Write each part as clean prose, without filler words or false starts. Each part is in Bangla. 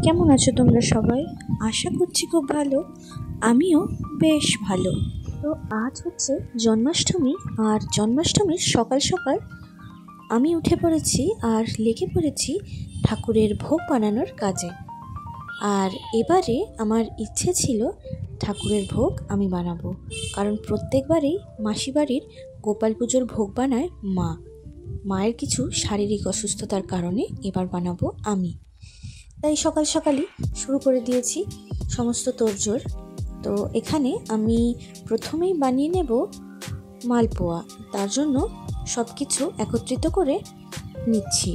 কেমন আছো তোমরা সবাই? আশা করছি খুব ভালো। আমিও বেশ ভালো। তো আজ হচ্ছে জন্মাষ্টমী, আর জন্মাষ্টমীর সকাল সকাল আমি উঠে পড়েছি আর লেগে পড়েছি ঠাকুরের ভোগ বানানোর কাজে। আর এবারে আমার ইচ্ছে ছিল ঠাকুরের ভোগ আমি বানাবো, কারণ প্রত্যেকবারই মাসি বাড়ির গোপাল পুজোর ভোগ বানায় মা। মায়ের কিছু শারীরিক অসুস্থতার কারণে এবার বানাবো আমি। তাই সকাল সকালই শুরু করে দিয়েছি সমস্ত তোড়জোড়। তো এখানে আমি প্রথমেই বানিয়ে নেব মালপোয়া। তার জন্য সব কিছু একত্রিত করে নিচ্ছি।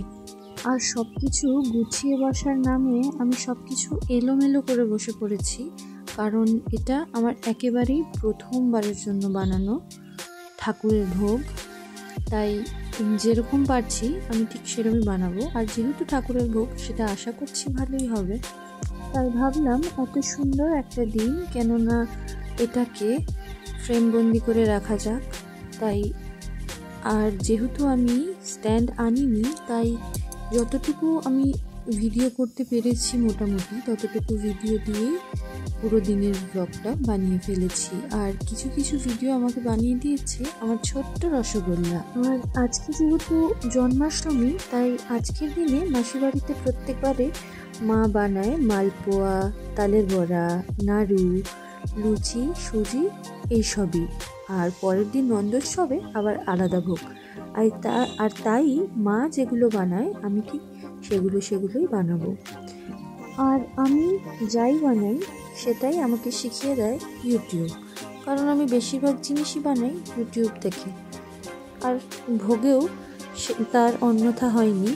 আর সব কিছু গুছিয়ে বসার নামে আমি সব কিছু এলোমেলো করে বসে পড়েছি, কারণ এটা আমার একেবারেই প্রথমবারের জন্য বানানো ঠাকুরের ভোগ। তাই যেরকম পারছি আমি ঠিক সেরকমই বানাবো। আর যেহেতু ঠাকুরের ভোগ, সেটা আশা করছি ভালোই হবে। তাই ভাবলাম এত সুন্দর একটা দিন, কেননা এটাকে ফ্রেমবন্দি করে রাখা যাক। তাই আর যেহেতু আমি স্ট্যান্ড আনিনি, তাই যতটুকু আমি ভিডিও করতে পেরেছি মোটামুটি ততটুকু ভিডিও দিয়েই পুরো দিনের ব্লগটা বানিয়ে ফেলেছি। আর কিছু কিছু ভিডিও আমাকে বানিয়ে দিয়েছে আমার ছোট্ট রসগোল্লা। আর আজকে যেহেতু জন্মাষ্টমী, তাই আজকের দিনে মাসির বাড়িতে প্রত্যেকবারে মা বানায় মালপোয়া, তালের বড়া, নাড়ু, লুচি, সুজি এইসবই। আর পরের দিন নন্দোৎসবে আবার আলাদা ভোগ। আর তাই মা যেগুলো বানায় আমি ঠিক সেগুলোই বানাবো। আর আমি যাই বানাই সেটাই আমাকে শিখিয়ে দেয় ইউটিউব, কারণ আমি বেশিরভাগ জিনিসই বানাই ইউটিউব থেকে। আর ভোগেও তার অন্যথা হয়নি।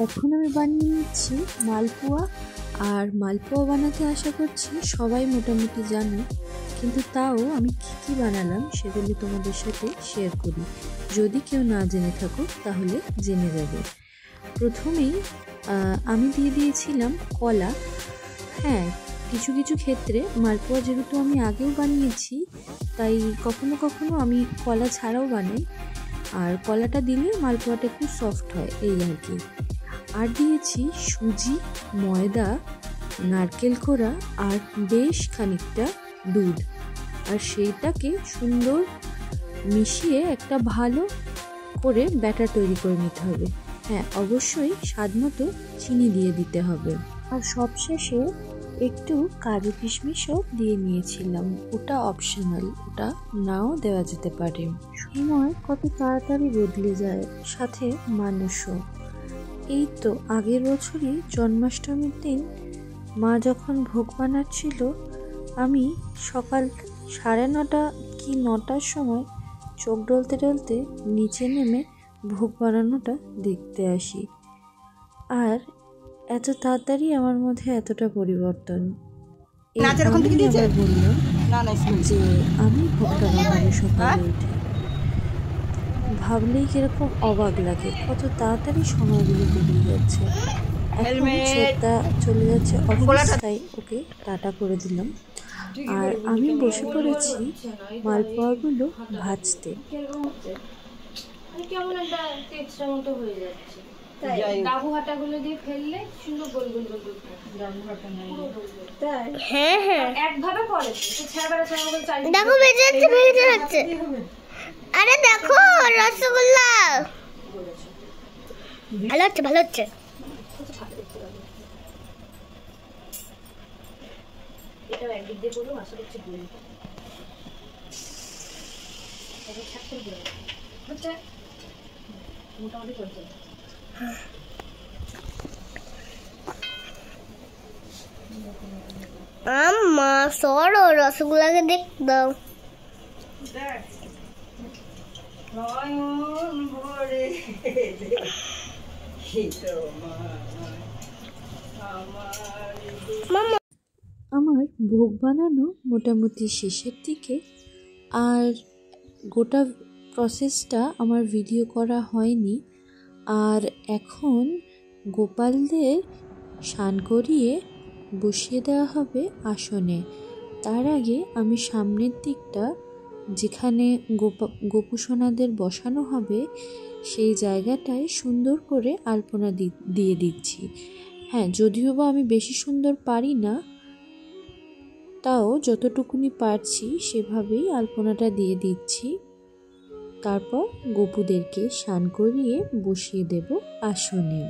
এখন আমি বানিয়ে নিচ্ছি মালপোয়া। আর মালপোয়া বানাতে আশা করছি সবাই মোটামুটি জানে, কিন্তু তাও আমি কী বানালাম সেগুলি তোমাদের সাথে শেয়ার করি। যদি কেউ না জেনে থাকো তাহলে জেনে যাবে। প্রথমেই আমি দিয়ে দিয়েছিলাম কলা। হ্যাঁ, কিছু কিছু ক্ষেত্রে মালপোয়া যেহেতু আমি আগেও বানিয়েছি, তাই কখনো কখনো আমি কলা ছাড়াও বানাই। আর কলাটা দিলে মালপোয়াটা একটু সফট হয়, এই আর কি। আর দিয়েছি সুজি, ময়দা, নারকেল কোড়া আর বেশ খানিকটা দুধ। আর সেইটাকে সুন্দর মিশিয়ে একটা ভালো করে ব্যাটার তৈরি করে নিতে হবে। হ্যাঁ, অবশ্যই স্বাদ মতো চিনি দিয়ে দিতে হবে। আর সবশেষে একটু কাজু কিশমিশও দিয়ে নিয়েছিলাম। ওটা অপশনাল, ওটা নাও দেওয়া যেতে পারে। সময় কত তাড়াতাড়ি বদলে যায়, সাথে মানুষও। এই তো আগের বছরই জন্মাষ্টমীর দিন মা যখন ভোগ বানাচ্ছিল, আমি সকাল 9:30 কি 9টার সময় চোখ ডলতে ডলতে নিচে নেমে ভোগ বানানোটা দেখতে আসি। আর এত তাড়াতাড়ি আমার মধ্যে এতটা পরিবর্তন। আবার বললাম যে আমি ভোগটা বানাবো সকালে উঠে। ভাবলেই কিরকম অবাক লাগে, কত তাড়াতাড়ি সময়গুলো পেরিয়ে যাচ্ছে। এখন ছোটটা চলে যাচ্ছে অফিস, তাই ওকে টাটা করে দিলাম। আর আমি বসে পড়েছি মালপোয়াগুলো ভাজতে। কেমন একটা টেক্সচার মতো হয়ে যাচ্ছে, তাই ডাবু হাটাগুলো দিয়ে ফেললে সুন্দর গোল গোল গোল ডাবু হাটা নাই, তাই হ্যাঁ হ্যাঁ একভাবে পড়ে তো ছেড়াবেড়া চাই। দেখো বেজে যাচ্ছে। আরে দেখো রসগোল্লা ভালো হচ্ছে, ভালো হচ্ছে। এটা একদিক দিয়ে করবো, আশা করছি বলি হচ্ছে মোটামুটি চলছে। আম্মা সরো রসগোল্লাকে দেখ দাও। আমার ভোগ বানানো মোটামুটি শেষের দিকে। আর গোটা প্রসেসটা আমার ভিডিও করা হয়নি। আর এখন গোপালদের স্নান করিয়ে বসিয়ে দেওয়া হবে আসনে। তার আগে আমি সামনের দিকটা, যেখানে গোপুসোনাদের বসানো হবে, সেই জায়গাটায় সুন্দর করে আলপনা দিয়ে দিচ্ছি। হ্যাঁ, যদিও বা আমি বেশি সুন্দর পারি না, তাও যতটুকুনি পারছি সেভাবেই আলপনাটা দিয়ে দিচ্ছি। তারপর গপুদেরকে স্নান করিয়ে বসিয়ে দেব আসনে।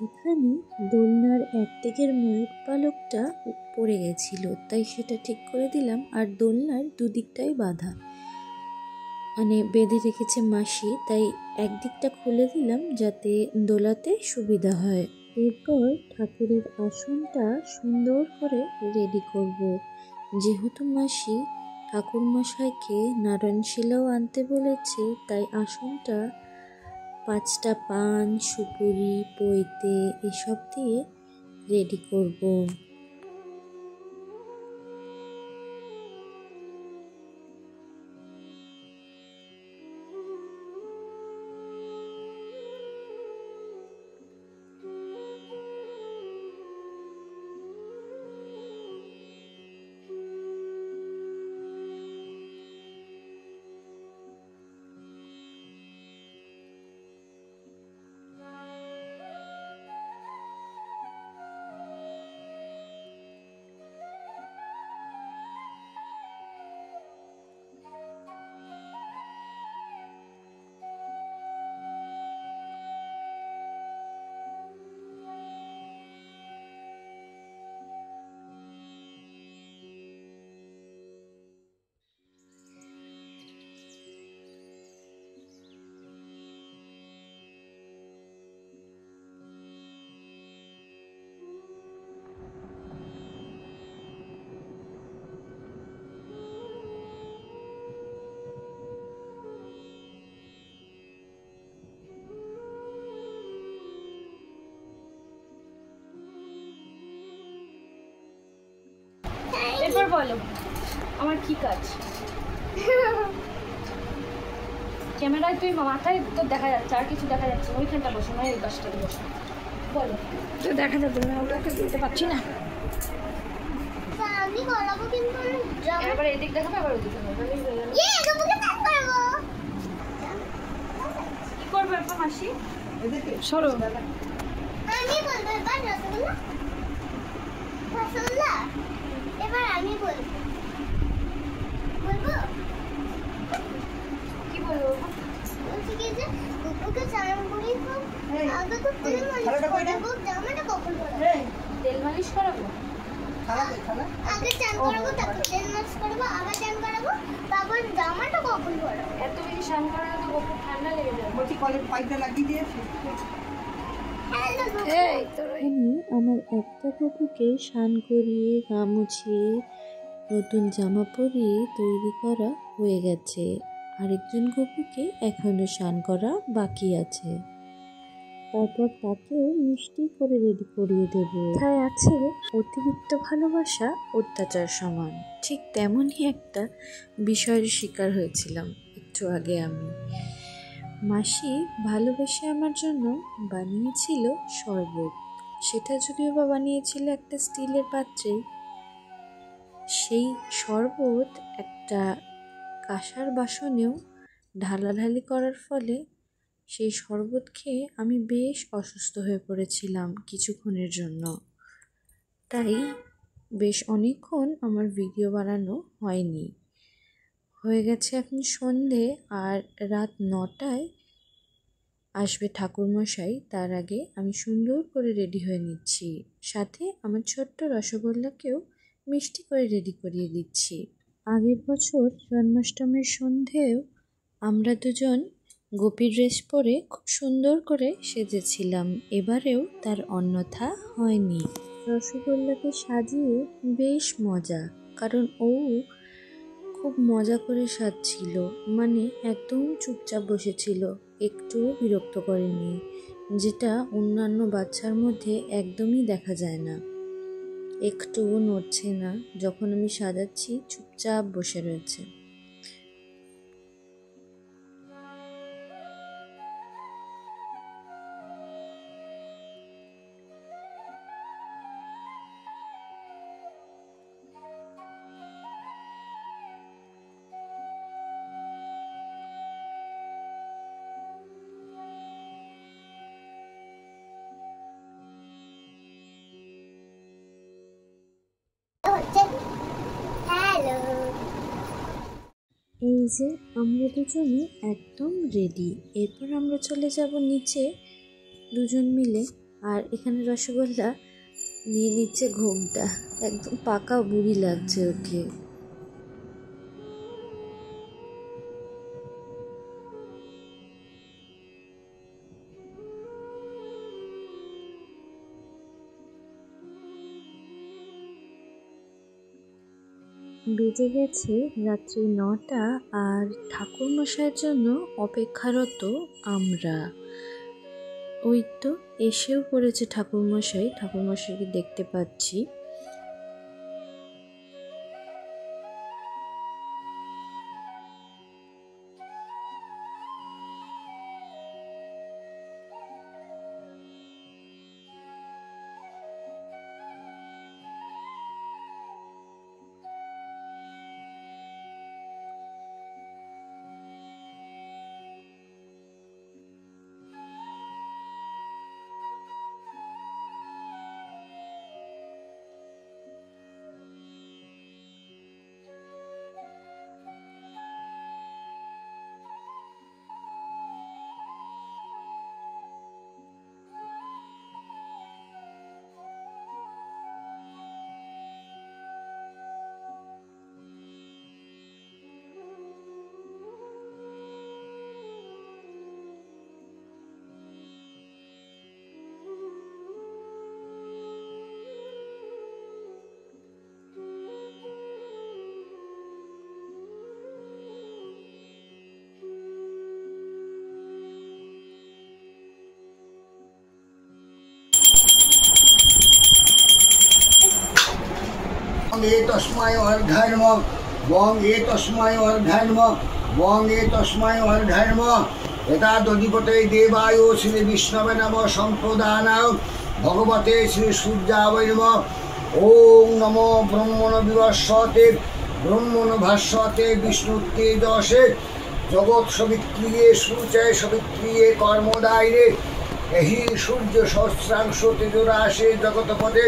এখানে দোলনার একদিকের ময়ূর পালকটা পড়ে গেছিল, তাই সেটা ঠিক করে দিলাম। আর দোলনার দুদিকটাই বাঁধা, মানে বেঁধে রেখেছে মাসি, তাই একদিকটা খুলে দিলাম যাতে দোলাতে সুবিধা হয়। এরপর ঠাকুরের আসনটা সুন্দর করে রেডি করব। যেহেতু মাসি ঠাকুর মশাইকে নারায়ণশিলাও আনতে বলেছে, তাই আসনটা 5টা পান, সুপুরি, পৈতে এসব দিয়ে রেডি করব। এরপর বলো আমার কি কাজ। ক্যামেরায় তুই মাথায় তো দেখা যাচ্ছে, আর কিছু দেখা যাচ্ছে ওইখানটা বসো না, এই পাশটাতে বসো। বলো তো, দেখা যাবে না, ওটাকে দিতে পারছি না। আমি গলাবো কিন্তু একবার এদিক দেখাবে, আবার ওদিক দেখাবে। কি করবে এরপর মাসি? সরো। আমি বলবো এবার রসগোল্লা রসগোল্লা। এবার আমি বলবো কি বলবো? বলছি কি যে কুকুরকে চান করি খুব আগে তো তেল মালিশ করাবো, জামাটা কখন পরাবো? তেল মালিশ করাবো? আগে চান করাবো, তারপর তেল মালিশ করাবো, আবার চান করাবো, তারপর জামাটা কখন পরাবো? এত বেশি স্নান করালে তো গপুর ঠান্ডা লেগে যাবে। বলছি কলের পাইপটা লাগিয়ে দিয়েছি। আমি আমার একটা গপুকে স্নান করিয়ে, গা মুছিয়ে, নতুন জামা পরিয়ে তৈরি করা হয়ে গেছে। আরেকজন গপুকে এখনো স্নান করা বাকি আছে। তারপর তাকেও মিষ্টি করে রেডি করিয়ে দেব। তাই আছে অতিরিক্ত ভালোবাসা অত্যাচার সমান, ঠিক তেমনই একটা বিষয়ের শিকার হয়েছিলাম একটু আগে আমি। মাসি ভালোবেসে আমার জন্য বানিয়েছিল শরবত। সেটা যদিও বা বানিয়েছিল একটা স্টিলের পাত্রে। সেই শরবত একটা কাঁসার বাসনেও ঢালাঢালি করার ফলে সেই শরবত খেয়ে আমি বেশ অসুস্থ হয়ে পড়েছিলাম কিছুক্ষণের জন্য। তাই বেশ অনেকক্ষণ আমার ভিডিও বানানো হয়নি। হয়ে গেছে এখন সন্ধে, আর রাত 9টায় আসবে ঠাকুরমশাই। তার আগে আমি সুন্দর করে রেডি হয়ে নিচ্ছি, সাথে আমার ছোট্ট রসগোল্লাকেও মিষ্টি করে রেডি করিয়ে দিচ্ছি। আগের বছর জন্মাষ্টমীর সন্ধেও আমরা দুজন গোপী ড্রেস পরে খুব সুন্দর করে সেজেছিলাম, এবারেও তার অন্যথা হয়নি। রসগোল্লাকে সাজিয়ে বেশ মজা, কারণ ও খুব মজা করে সাজছিল, মানে একদম চুপচাপ বসেছিল, একটুও বিরক্ত করেনি, যেটা অন্যান্য বাচ্চার মধ্যে একদমই দেখা যায় না। একটুও নড়ছে না, যখন আমি সাজাচ্ছি চুপচাপ বসে রয়েছে। এই যে আমরা দুজনে একদম রেডি। এরপর আমরা চলে যাব নিচে দুজন মিলে। আর এখানে রসগোল্লা নিয়ে নিচ্ছে ঘুমটা, একদম পাকা বুড়ি লাগছে ওকে। বেজে গেছে রাত্রি 9টা আর ঠাকুরমশাইয়ের জন্য অপেক্ষারত আমরা। ওই তো এসেও পড়েছে ঠাকুরমশাই, ঠাকুরমশাইকে দেখতে পাচ্ছি। तस्मै अर्घाय नमः वं तस्मै अर्घाय नमः वं तस्मै अर्घाय नमः एतादधिपते देवाय श्री विष्णवे नमः सम्प्रदानाय भगवते श्री सूर्याय नमः ओम नमो ब्रह्मण विवस्वते ब्रह्मण भास्वते विष्णुतेजसे जगत सविक्रिये सूर्य सविक्रिये कर्मदायिने एहि सूर्य सहस्रांश तेजराशे जगतपते।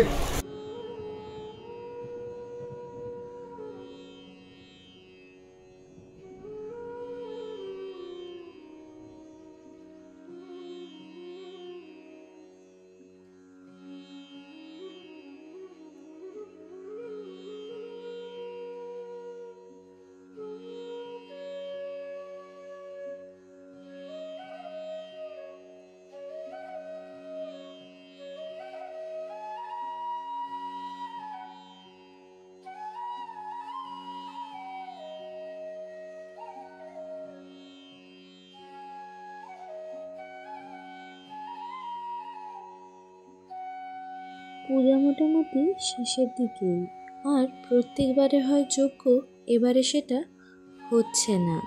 পূজা মোটামুটি শেষের দিকেই, আর প্রত্যেকবারে হয় যজ্ঞ, এবারে সেটা হচ্ছে না।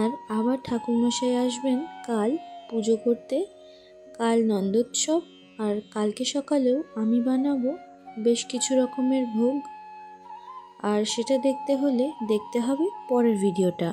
আর আবার ঠাকুরমশাই আসবেন কাল পুজো করতে। কাল নন্দোৎসব, আর কালকে সকালেও আমি বানাবো বেশ কিছু রকমের ভোগ। আর সেটা দেখতে হলে দেখতে হবে পরের ভিডিওটা।